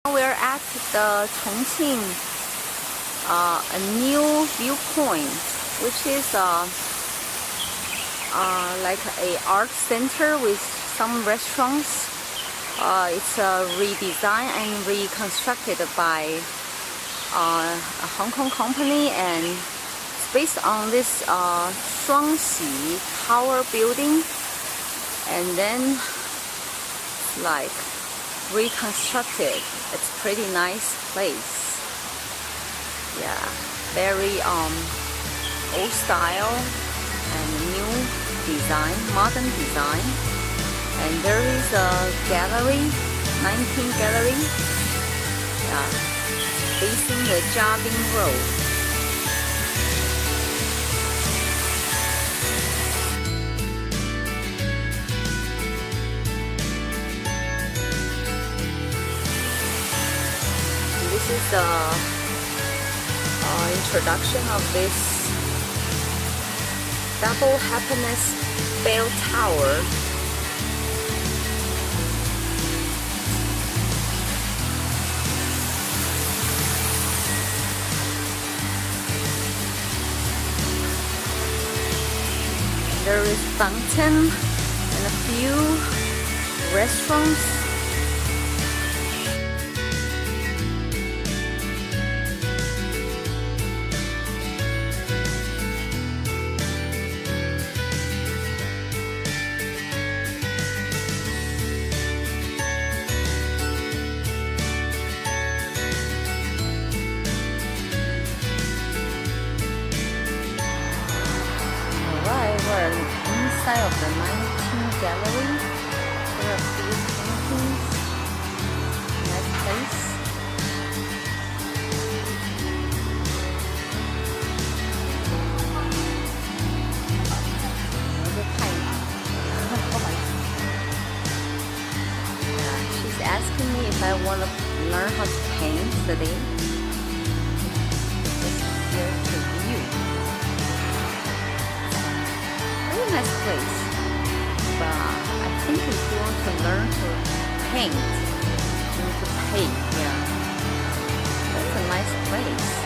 We're at the Chongqing, a new viewpoint, which is like a art center with some restaurants. It's redesigned and reconstructed by a Hong Kong company, and it's based on this Shuangxi Tower building, and then like reconstructed. It's pretty nice place. Yeah, very old style and new design, modern design. And there is a gallery, 19 gallery, facing the Jiabing Road. This is the introduction of this Double Happiness Bell Tower. There is fountain and a few restaurants. We're inside of the 19 gallery. There are a few paintings. Nice place. She's asking me if I want to learn how to paint today. Just here to view. Very nice place, but I think if you want to learn to paint, you need to pay. Yeah, that's a nice place.